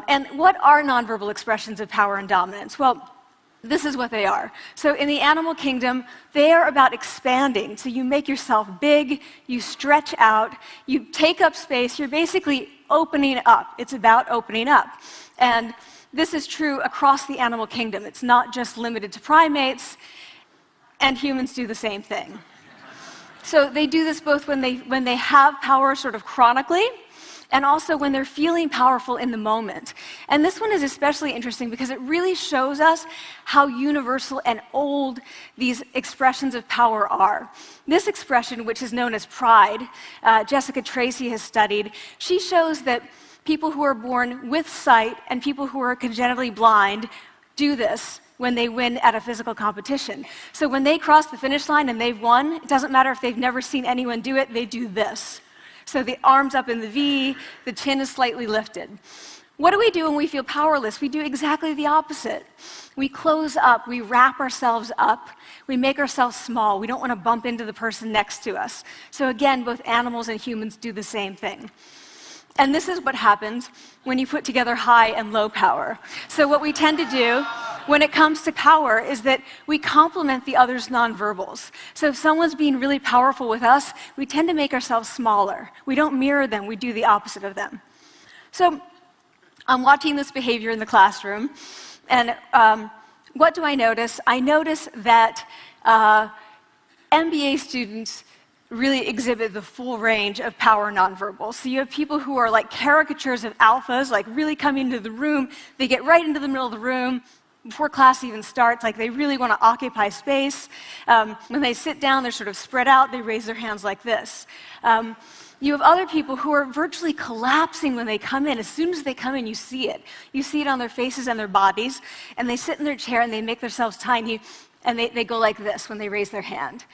And what are nonverbal expressions of power and dominance? Well, this is what they are. So in the animal kingdom, they are about expanding. So you make yourself big, you stretch out, you take up space, you're basically opening up. It's about opening up. And this is true across the animal kingdom. It's not just limited to primates, and humans do the same thing. So they do this both when they have power sort of chronically, and also when they're feeling powerful in the moment. And this one is especially interesting because it really shows us how universal and old these expressions of power are. This expression, which is known as pride, Jessica Tracy has studied, she shows that people who are born with sight and people who are congenitally blind do this when they win at a physical competition. So when they cross the finish line and they've won, it doesn't matter if they've never seen anyone do it, they do this. So the arms up in the V, the chin is slightly lifted. What do we do when we feel powerless? We do exactly the opposite. We close up, we wrap ourselves up, we make ourselves small. We don't want to bump into the person next to us. So again, both animals and humans do the same thing. And this is what happens when you put together high and low power. So what we tend to do when it comes to power is that we complement the other's nonverbals. So if someone's being really powerful with us, we tend to make ourselves smaller. We don't mirror them, we do the opposite of them. So I'm watching this behavior in the classroom, and what do I notice? I notice that MBA students really exhibit the full range of power nonverbals. So you have people who are like caricatures of alphas, like really coming into the room, they get right into the middle of the room, before class even starts, like they really want to occupy space. When they sit down, they're sort of spread out, they raise their hands like this. You have other people who are virtually collapsing when they come in. As soon as they come in, you see it. You see it on their faces and their bodies, and they sit in their chair and they make themselves tiny, and they go like this when they raise their hand.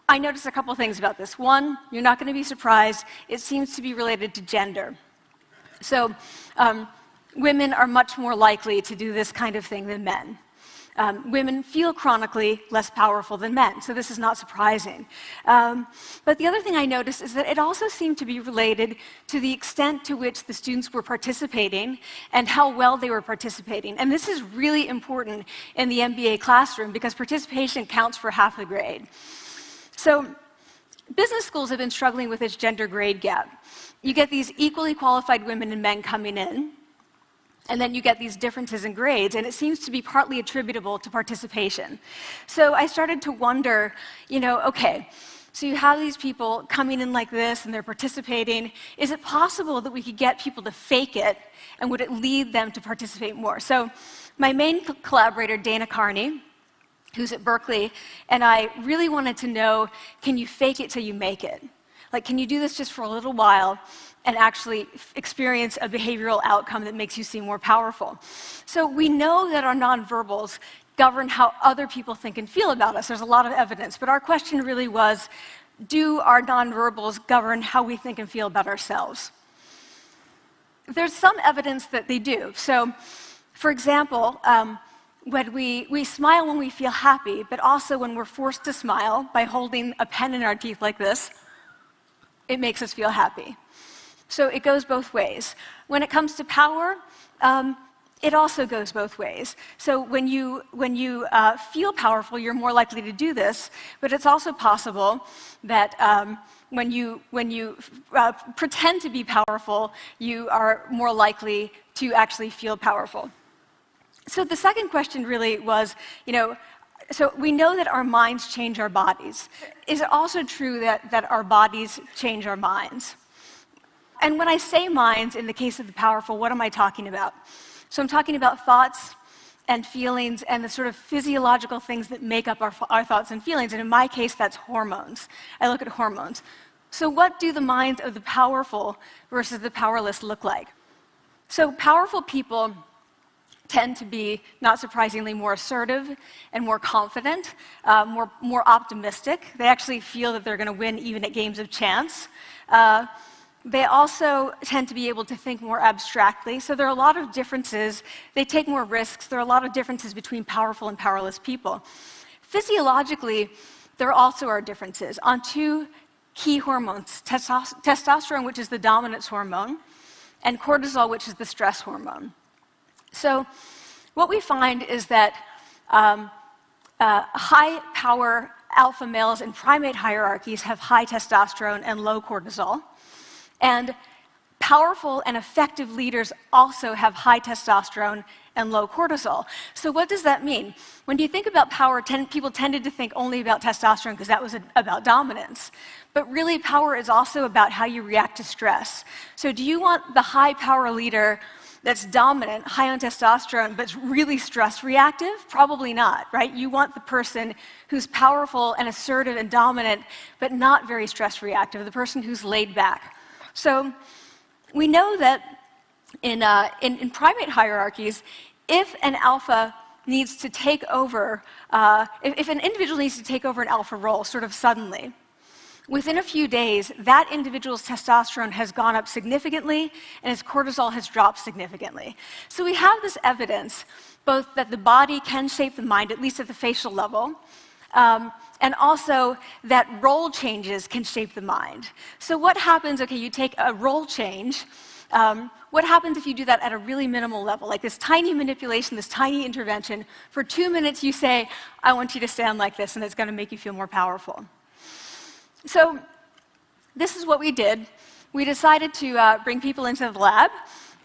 I noticed a couple things about this. One, you're not going to be surprised, it seems to be related to gender. So women are much more likely to do this kind of thing than men. Women feel chronically less powerful than men, so this is not surprising. But the other thing I noticed is that it also seemed to be related to the extent to which the students were participating and how well they were participating. And this is really important in the MBA classroom because participation counts for half the grade. So business schools have been struggling with this gender grade gap. You get these equally qualified women and men coming in, and then you get these differences in grades, and it seems to be partly attributable to participation. So I started to wonder, okay, so you have these people coming in like this, and they're participating. Is it possible that we could get people to fake it, and would it lead them to participate more? So my main collaborator, Dana Carney, who's at Berkeley, and I really wanted to know, can you fake it till you make it? Like, can you do this just for a little while and actually experience a behavioral outcome that makes you seem more powerful? So we know that our nonverbals govern how other people think and feel about us. There's a lot of evidence, but our question really was, do our nonverbals govern how we think and feel about ourselves? There's some evidence that they do. So, for example, when we smile when we feel happy, but also when we're forced to smile by holding a pen in our teeth like this, it makes us feel happy. So it goes both ways. When it comes to power, it also goes both ways. So when you feel powerful, you're more likely to do this, but it's also possible that when you pretend to be powerful, you are more likely to actually feel powerful. So the second question really was, so we know that our minds change our bodies. Is it also true that our bodies change our minds? And when I say minds, in the case of the powerful, what am I talking about? So I'm talking about thoughts and feelings and the sort of physiological things that make up our thoughts and feelings. And in my case, that's hormones. I look at hormones. So what do the minds of the powerful versus the powerless look like? So powerful people tend to be, not surprisingly, more assertive and more confident, more optimistic. They actually feel that they're going to win even at games of chance. They also tend to be able to think more abstractly. So there are a lot of differences. They take more risks. There are a lot of differences between powerful and powerless people. Physiologically, there also are differences on two key hormones, testosterone, which is the dominance hormone, and cortisol, which is the stress hormone. So what we find is that high-power alpha males in primate hierarchies have high testosterone and low cortisol. And powerful and effective leaders also have high testosterone and low cortisol. So what does that mean? When you think about power, people tended to think only about testosterone because that was about dominance. But really, power is also about how you react to stress. So do you want the high-power leader that's dominant, high on testosterone, but really stress reactive? Probably not, right? You want the person who's powerful and assertive and dominant, but not very stress reactive, the person who's laid back. So we know that in primate hierarchies, if an alpha needs to take over, if an individual needs to take over an alpha role sort of suddenly, within a few days, that individual's testosterone has gone up significantly and his cortisol has dropped significantly. So we have this evidence, both that the body can shape the mind, at least at the facial level, and also that role changes can shape the mind. So what happens, okay, you take a role change, what happens if you do that at a really minimal level, like this tiny manipulation, this tiny intervention? For 2 minutes you say, I want you to stand like this, and it's going to make you feel more powerful. So this is what we did. We decided to bring people into the lab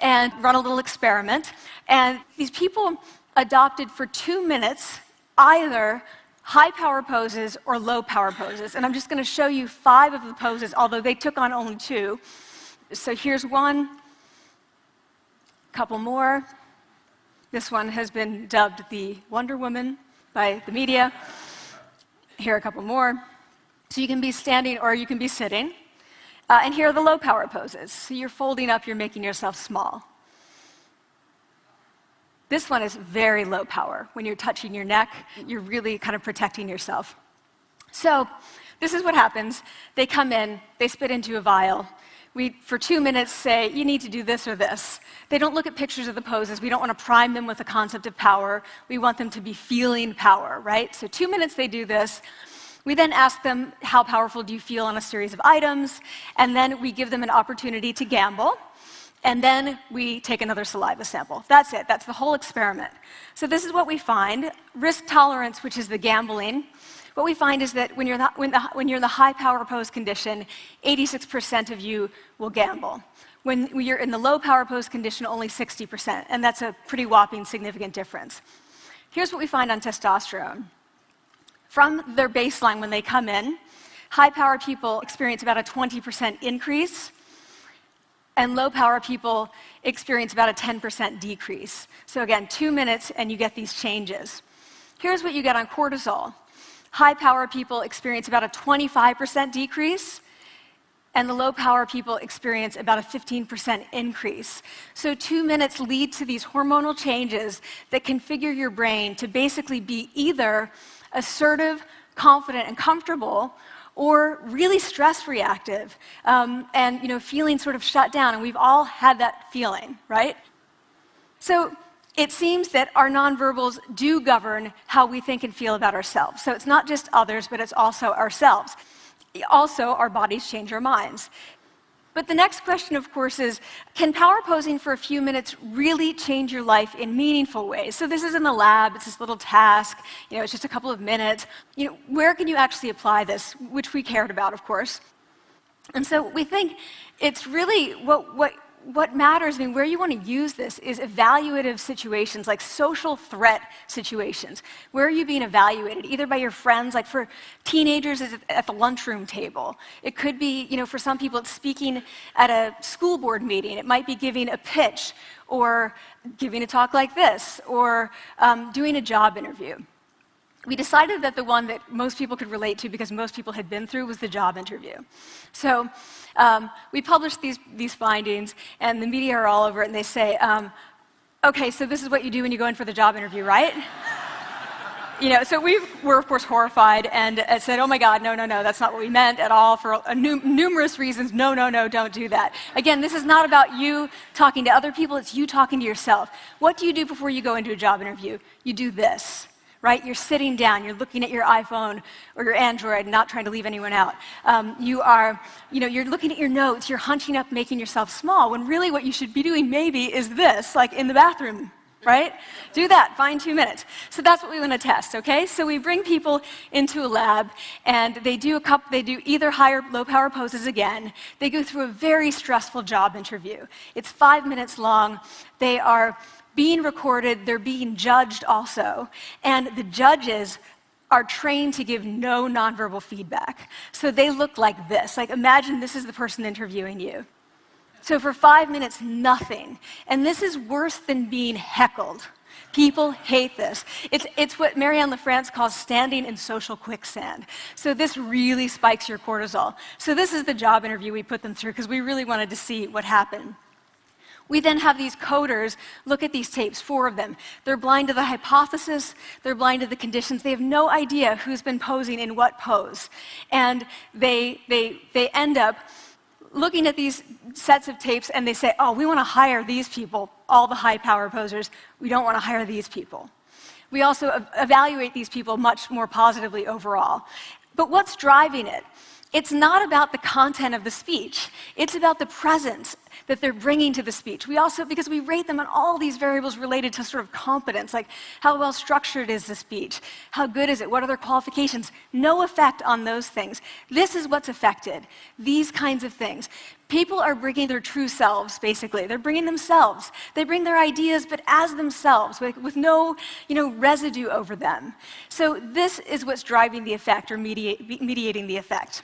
and run a little experiment. And these people adopted for 2 minutes either high power poses or low power poses. And I'm just going to show you 5 of the poses, although they took on only 2. So here's one, a couple more. This one has been dubbed the Wonder Woman by the media. Here are a couple more. So you can be standing or you can be sitting. And here are the low power poses. So you're folding up, you're making yourself small. This one is very low power. When you're touching your neck, you're really kind of protecting yourself. So this is what happens. They come in, they spit into a vial. We, for 2 minutes, say, you need to do this or this. They don't look at pictures of the poses. We don't want to prime them with the concept of power. We want them to be feeling power, right? So 2 minutes they do this. We then ask them, how powerful do you feel on a series of items? And then we give them an opportunity to gamble. And then we take another saliva sample. That's it. That's the whole experiment. So this is what we find. Risk tolerance, which is the gambling. What we find is that when you're in the high power pose condition, 86% of you will gamble. When you're in the low power pose condition, only 60%. And that's a pretty whopping significant difference. Here's what we find on testosterone. From their baseline when they come in, high power people experience about a 20% increase, and low power people experience about a 10% decrease. So again, 2 minutes and you get these changes. Here's what you get on cortisol. High power people experience about a 25% decrease, and the low power people experience about a 15% increase. So 2 minutes lead to these hormonal changes that configure your brain to basically be either assertive, confident, and comfortable, or really stress reactive, and feeling sort of shut down. And we've all had that feeling, right? So it seems that our nonverbals do govern how we think and feel about ourselves. So it's not just others, but it's also ourselves. Also, our bodies change our minds. But the next question, of course, is, can power posing for a few minutes really change your life in meaningful ways? So this is in the lab, it's this little task, it's just a couple of minutes. Where can you actually apply this, which we cared about, of course. And so we think it's really what matters, where you want to use this is evaluative situations, like social threat situations. Where are you being evaluated? Either by your friends, like for teenagers, it's at the lunchroom table. It could be, for some people, it's speaking at a school board meeting. It might be giving a pitch, or giving a talk like this, or doing a job interview. We decided that the one that most people could relate to, because most people had been through, was the job interview. So we published these findings, and the media are all over it, and they say, okay, so this is what you do when you go in for the job interview, right? So we were, of course, horrified, and said, oh my God, no, that's not what we meant at all, for numerous reasons. No, don't do that. Again, this is not about you talking to other people, it's you talking to yourself. What do you do before you go into a job interview? You do this. right? You're sitting down, you're looking at your iPhone or your Android, not trying to leave anyone out. You're looking at your notes, you're hunching up, making yourself small, when really what you should be doing maybe is this, like in the bathroom, right? Do that, find 2 minutes. So that's what we want to test, okay? So we bring people into a lab, and they do either high or low power poses again. They go through a very stressful job interview. It's 5 minutes long. They are being recorded, they're being judged also, and the judges are trained to give no nonverbal feedback. So they look like this. Like, imagine this is the person interviewing you. So for 5 minutes, nothing. And this is worse than being heckled. People hate this. It's what Marianne LaFrance calls standing in social quicksand. So this really spikes your cortisol. So this is the job interview we put them through because we really wanted to see what happened. We then have these coders look at these tapes, 4 of them. They're blind to the hypothesis, they're blind to the conditions. They have no idea who's been posing in what pose. And they end up looking at these sets of tapes and they say, oh, we want to hire these people, all the high-power posers. We don't want to hire these people. We also evaluate these people much more positively overall. But what's driving it? It's not about the content of the speech. It's about the presence that they're bringing to the speech. We also, because we rate them on all these variables related to sort of competence, like how well structured is the speech? How good is it? What are their qualifications? No effect on those things. This is what's affected, these kinds of things. People are bringing their true selves, basically. They're bringing themselves. They bring their ideas, but as themselves, with no residue over them. So this is what's driving the effect or mediating the effect.